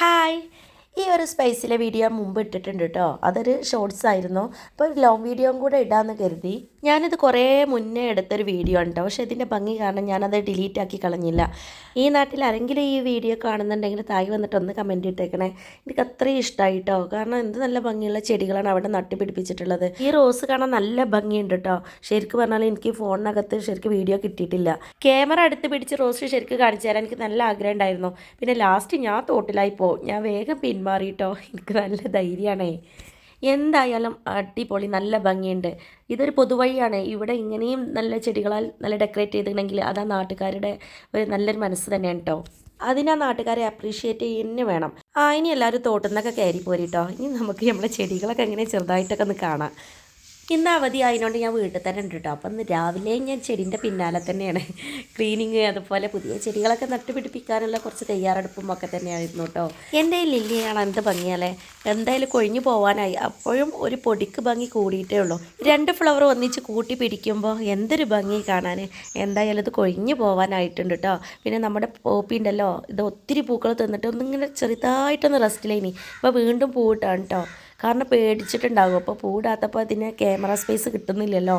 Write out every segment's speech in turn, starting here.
Hi. ഈ ഒരു സ്പൈസിലെ video മുമ്പ് ഇട്ടിട്ടുണ്ട് കേട്ടോ. അതൊരു ഷോർട്സ് ആയിരുന്നു. അപ്പോൾ ഒരു ലോങ് വീഡിയോയും കൂടെ ഇടാമെന്ന് കരുതി. ഞാനിത് കുറേ മുന്നേ എടുത്തൊരു വീഡിയോ ഉണ്ടോ, പക്ഷേ ഇതിൻ്റെ ഭംഗി കാരണം ഞാനത് ഡിലീറ്റ് ആക്കി കളഞ്ഞില്ല. ഈ നാട്ടിൽ ആരെങ്കിലും ഈ വീഡിയോ കാണുന്നുണ്ടെങ്കിൽ താഴെ വന്നിട്ട് ഒന്ന് കമൻറ്റ് ഇട്ടേക്കണേ. എനിക്ക് അത്രയും ഇഷ്ടമായി കേട്ടോ. കാരണം എന്ത് നല്ല ഭംഗിയുള്ള ചെടികളാണ് അവിടെ നട്ടുപിടിപ്പിച്ചിട്ടുള്ളത്. ഈ റോസ് കാണാൻ നല്ല ഭംഗിയുണ്ട് കേട്ടോ. ശരിക്കും പറഞ്ഞാൽ എനിക്ക് ഫോണിനകത്ത് ശരിക്കും വീഡിയോ കിട്ടിയിട്ടില്ല. ക്യാമറ അടുത്ത് പിടിച്ച് റോസ് ശരിക്കും കാണിച്ചു തരാൻ എനിക്ക് നല്ല ആഗ്രഹം ഉണ്ടായിരുന്നു. പിന്നെ ലാസ്റ്റ് ഞാൻ തോട്ടിലായി പോകും. ഞാൻ വേഗം പിന്മാറിയിട്ടോ. എനിക്ക് നല്ല ധൈര്യമാണേ. എന്തായാലും അടിപൊളി, നല്ല ഭംഗിയുണ്ട്. ഇതൊരു പൊതുവഴിയാണ്. ഇവിടെ ഇങ്ങനെയും നല്ല ചെടികളാൽ നല്ല ഡെക്കറേറ്റ് ചെയ്തിട്ടുണ്ടെങ്കിൽ അത് ആ നാട്ടുകാരുടെ ഒരു നല്ലൊരു മനസ്സ് തന്നെയാണ് കേട്ടോ. അതിനാ നാട്ടുകാരെ അപ്രീഷിയേറ്റ് ചെയ്യുന്നേ വേണം. ഇനി എല്ലാവരും തോട്ടിൽ നിന്നൊക്കെ കയറി പോരിട്ടോ. ഇനി നമുക്ക് നമ്മളെ ചെടികളൊക്കെ എങ്ങനെ ചെറുതായിട്ടൊക്കെ ഒന്ന് കാണാം. ഇന്ന് അവധി ആയതുകൊണ്ട് ഞാൻ വീട്ടിൽ തന്നെ ഉണ്ട് കേട്ടോ. അപ്പം ഇന്ന് രാവിലെ ഞാൻ ചെടീൻ്റെ പിന്നാലെ തന്നെയാണ്. ക്ലീനിങ്, അതുപോലെ പുതിയ ചെടികളൊക്കെ നട്ടുപിടിപ്പിക്കാനുള്ള കുറച്ച് തയ്യാറെടുപ്പും ഒക്കെ തന്നെയായിരുന്നു കേട്ടോ. എൻ്റെ ഈ ലില്ലിയാണ് എന്ത് ഭംഗിയല്ലേ. എന്തായാലും കൊഴിഞ്ഞു പോകാനായി. അപ്പോഴും ഒരു പൊടിക്ക് ഭംഗി കൂടിയിട്ടേ ഉള്ളൂ. 2 ഫ്ലവർ ഒന്നിച്ച് കൂട്ടി പിടിക്കുമ്പോൾ എന്തൊരു ഭംഗി കാണാൻ. എന്തായാലും ഇത് കൊഴിഞ്ഞു പോകാനായിട്ടുണ്ട് കേട്ടോ. പിന്നെ നമ്മുടെ പോപ്പി ഉണ്ടല്ലോ, ഇത് ഒത്തിരി പൂക്കൾ തിന്നിട്ട് ഒന്നിങ്ങനെ ചെറുതായിട്ടൊന്ന് റെസ്റ്റിലേനി. ഇപ്പോൾ വീണ്ടും പൂവിട്ടാണ് കേട്ടോ. കാരണം പേടിച്ചിട്ടുണ്ടാകും. അപ്പോൾ പൂടാത്തപ്പോൾ അതിന് ക്യാമറ സ്പേസ് കിട്ടുന്നില്ലല്ലോ.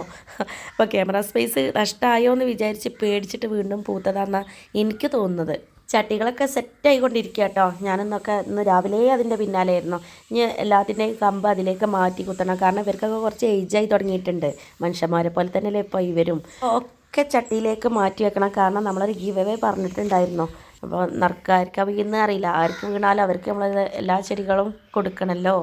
അപ്പോൾ ക്യാമറ സ്പേസ് നഷ്ടമായോ എന്ന് വിചാരിച്ച് പേടിച്ചിട്ട് വീണ്ടും പൂത്തതാണെന്നാണ് എനിക്ക് തോന്നുന്നത്. ചട്ടികളൊക്കെ സെറ്റായിക്കൊണ്ടിരിക്കുക കേട്ടോ. ഞാനൊന്നൊക്കെ ഇന്ന് രാവിലെ അതിൻ്റെ പിന്നാലെയായിരുന്നു. ഇനി എല്ലാത്തിൻ്റെയും കമ്പ് അതിലേക്ക് മാറ്റി കുത്തണം. കാരണം ഇവർക്കൊക്കെ കുറച്ച് ഏജായി തുടങ്ങിയിട്ടുണ്ട്. മനുഷ്യന്മാരെ പോലെ തന്നെയല്ലേ ഇപ്പോൾ ഇവരും. ഒക്കെ ചട്ടിയിലേക്ക് മാറ്റി വെക്കണം. കാരണം നമ്മളൊരു ഗീവ് അവേ പറഞ്ഞിട്ടുണ്ടായിരുന്നു. അപ്പോൾ നറുക്കാർക്ക് വീഴുന്ന അറിയില്ല. ആർക്ക് വീണാലും അവർക്ക് നമ്മൾ എല്ലാ ചെടികളും കൊടുക്കണമല്ലോ.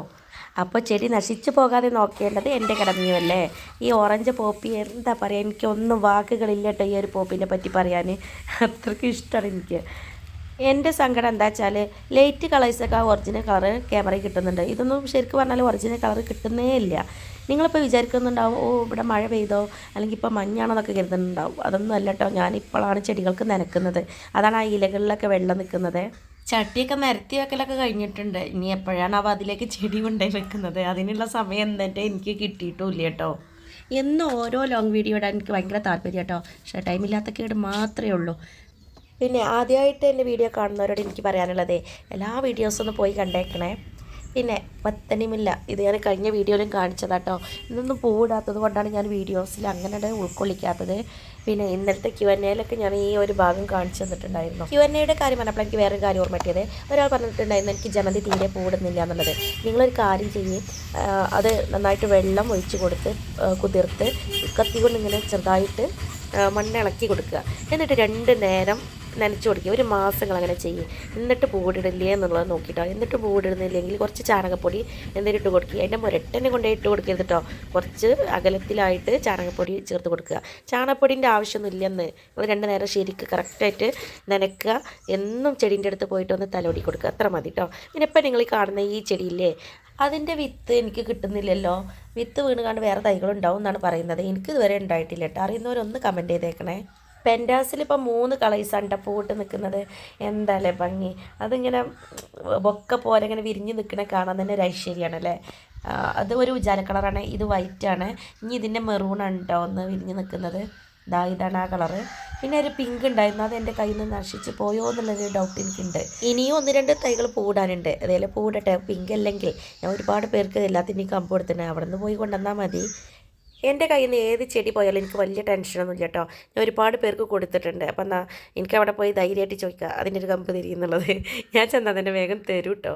അപ്പോൾ ചെടി നശിച്ചു പോകാതെ നോക്കേണ്ടത് എൻ്റെ കടമയുമല്ലേ. ഈ ഓറഞ്ച് പോപ്പി എന്താ പറയുക, എനിക്കൊന്നും വാക്കുകളില്ല കേട്ടോ ഈ ഒരു പോപ്പിനെ പറ്റി പറയാൻ. അത്രയ്ക്ക് ഇഷ്ടമാണ് എനിക്ക്. എൻ്റെ സങ്കടം എന്താ വെച്ചാൽ ലൈറ്റ് കളേഴ്സൊക്കെ ഒറിജിനൽ കളറ് ക്യാമറയിൽ കിട്ടുന്നുണ്ട്. ഇതൊന്നും ശരിക്കും പറഞ്ഞാൽ ഒറിജിനൽ കളറ് കിട്ടുന്നേ ഇല്ല. നിങ്ങളിപ്പോൾ വിചാരിക്കുന്നുണ്ടാവും, ഇവിടെ മഴ പെയ്തോ അല്ലെങ്കിൽ ഇപ്പോൾ മഞ്ഞാണെന്നൊക്കെ കരുതുന്നുണ്ടാവും. അതൊന്നും അല്ല കേട്ടോ. ഞാനിപ്പോഴാണ് ചെടികൾക്ക് നനയ്ക്കുന്നത്. അതാണ് ആ ഇലകളിലൊക്കെ വെള്ളം നിൽക്കുന്നത്. ചട്ടിയൊക്കെ നിരത്തി വെക്കലൊക്കെ കഴിഞ്ഞിട്ടുണ്ട്. ഇനി എപ്പോഴാണ് അതിലേക്ക് ചെടി കൊണ്ടുപോയി വെക്കുന്നത്? അതിനുള്ള സമയം എന്നിട്ട് എനിക്ക് കിട്ടിയിട്ടുമില്ല കേട്ടോ. എന്നും ഓരോ ലോങ് വീഡിയോ ഇടാൻ എനിക്ക് ഭയങ്കര താല്പര്യം കേട്ടോ. പക്ഷേ ടൈമില്ലാത്ത കേട് മാത്രമേ ഉള്ളൂ. പിന്നെ ആദ്യമായിട്ട് എൻ്റെ വീഡിയോ കാണുന്നവരോട് എനിക്ക് പറയാനുള്ളത്, എല്ലാ വീഡിയോസും ഒന്ന് പോയി കണ്ടേക്കണേ. പിന്നെ പത്തനിമില്ല, ഇത് ഞാൻ കഴിഞ്ഞ വീഡിയോയിലും കാണിച്ചതാട്ടോ. ഇതൊന്നും പൂവിടാത്തത് കൊണ്ടാണ് ഞാൻ വീഡിയോസിൽ അങ്ങനെ ഉൾക്കൊള്ളിക്കാത്തത്. പിന്നെ ഇന്നലത്തെ Q&Aയിലൊക്കെ ഞാൻ ഈ ഒരു ഭാഗം കാണിച്ചു തന്നിട്ടുണ്ടായിരുന്നു. Q&Aയുടെ കാര്യം പറഞ്ഞപ്പോൾ എനിക്ക് വേറൊരു കാര്യം ഓർമ്മ കിട്ടിയത്. ഒരാൾ പറഞ്ഞിട്ടുണ്ടായിരുന്നു എനിക്ക് ജമന്തി തീരെ പൂടുന്നില്ല എന്നുള്ളത്. നിങ്ങളൊരു കാര്യം ചെയ്യും, അത് നന്നായിട്ട് വെള്ളം ഒഴിച്ച് കൊടുത്ത് കുതിർത്ത് കത്തി കൊണ്ട് ഇങ്ങനെ ചെറുതായിട്ട് മണ്ണിളക്കി കൊടുക്കുക. എന്നിട്ട് 2 നേരം നനച്ച് കൊടുക്കുക. ഒരു മാസങ്ങൾ അങ്ങനെ ചെയ്യും. എന്നിട്ട് പൂടിടില്ലേ എന്നുള്ളത് നോക്കിയിട്ടോ. എന്നിട്ട് പൂടിടുന്നില്ലെങ്കിൽ കുറച്ച് ചാണകപ്പൊടി എന്തെങ്കിലും ഇട്ട് കൊടുക്കുക. അതിൻ്റെ മുരട്ടനെ കൊണ്ടുപോയി ഇട്ട് കൊടുക്കരുത് കേട്ടോ. കുറച്ച് അകലത്തിലായിട്ട് ചാണകപ്പൊടി ചേർത്ത് കൊടുക്കുക. ചാണകപ്പൊടിൻ്റെ ആവശ്യമൊന്നുമില്ലെന്ന്. നിങ്ങൾ 2 നേരം ശരിക്ക് കറക്റ്റായിട്ട് നനയ്ക്കുക. എന്നും ചെടീൻ്റെ അടുത്ത് പോയിട്ട് ഒന്ന് തലോടി കൊടുക്കുക. അത്ര മതി കേട്ടോ. പിന്നെ ഇപ്പം നിങ്ങൾ ഈ കാണുന്ന ഈ ചെടിയില്ലേ, അതിൻ്റെ വിത്ത് എനിക്ക് കിട്ടുന്നില്ലല്ലോ. വിത്ത് വീണ് കണ്ട് വേറെ തൈകളുണ്ടാവും എന്നാണ് പറയുന്നത്. എനിക്ക് ഇതുവരെ ഉണ്ടായിട്ടില്ല കേട്ടോ. അറിയുന്നവരൊന്ന് കമൻറ്റ് ചെയ്തേക്കണേ. പെൻറ്റാസിൽ ഇപ്പം 3 കളേഴ്സാണ് പൂവിട്ട് നിൽക്കുന്നത്. എന്താല്ലേ ഭംഗി. അതിങ്ങനെ ബൊക്ക പോലെ ഇങ്ങനെ വിരിഞ്ഞ് നിൽക്കണ കാണാൻ തന്നെ ഒരു ഐശ്വര്യമാണല്ലേ. അത് ഒരു ഉജാല കളറാണ്, ഇത് വൈറ്റാണ്. ഇനി ഇതിൻ്റെ മെറൂണാണ് കേട്ടോ ഒന്ന് വിരിഞ്ഞ് നിൽക്കുന്നത്. ഇതാണ് ആ കളറ്. പിന്നെ ഒരു പിങ്ക് ഉണ്ടായിരുന്നു, അത് എൻ്റെ കയ്യിൽ നിന്ന് നശിച്ച് പോയോ എന്നുള്ളൊരു ഡൗട്ട് എനിക്കുണ്ട്. ഇനിയും 1-2 തൈകൾ പൂടാനുണ്ട്. അതേപോലെ പൂടട്ടെ. പിങ്ക് അല്ലെങ്കിൽ ഞാൻ ഒരുപാട് പേർക്ക് എല്ലാത്തിൻ്റെയും കമ്പ് കൊടുത്തിട്ടുണ്ട്. അവിടെ നിന്ന് പോയി കൊണ്ടുവന്നാൽ മതി. എൻ്റെ കയ്യിൽ നിന്ന് ഏത് ചെടി പോയാലും എനിക്ക് വലിയ ടെൻഷനൊന്നും ഇല്ല കേട്ടോ. ഞാൻ ഒരുപാട് പേർക്ക് കൊടുത്തിട്ടുണ്ട്. അപ്പം എന്നാൽ എനിക്ക് അവിടെ പോയി ധൈര്യമായിട്ട് ചോദിക്കുക അതിൻ്റെ ഒരു കമ്പ് തരികയെന്നുള്ളത്. ഞാൻ ചെന്നാൽ തന്നെ വേഗം തരൂ കേട്ടോ.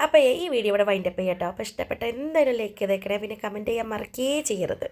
അപ്പോൾ ഈ വീഡിയോ ഇവിടെ വൈൻഡപ്പ് ചെയ്യാം കേട്ടോ. അപ്പോൾ ഇഷ്ടപ്പെട്ട എന്തായാലും ലൈക്ക് ചെയ്തേക്കണേ. പിന്നെ കമൻറ്റ് ചെയ്യാൻ മറക്കേ ചെയ്യരുത്.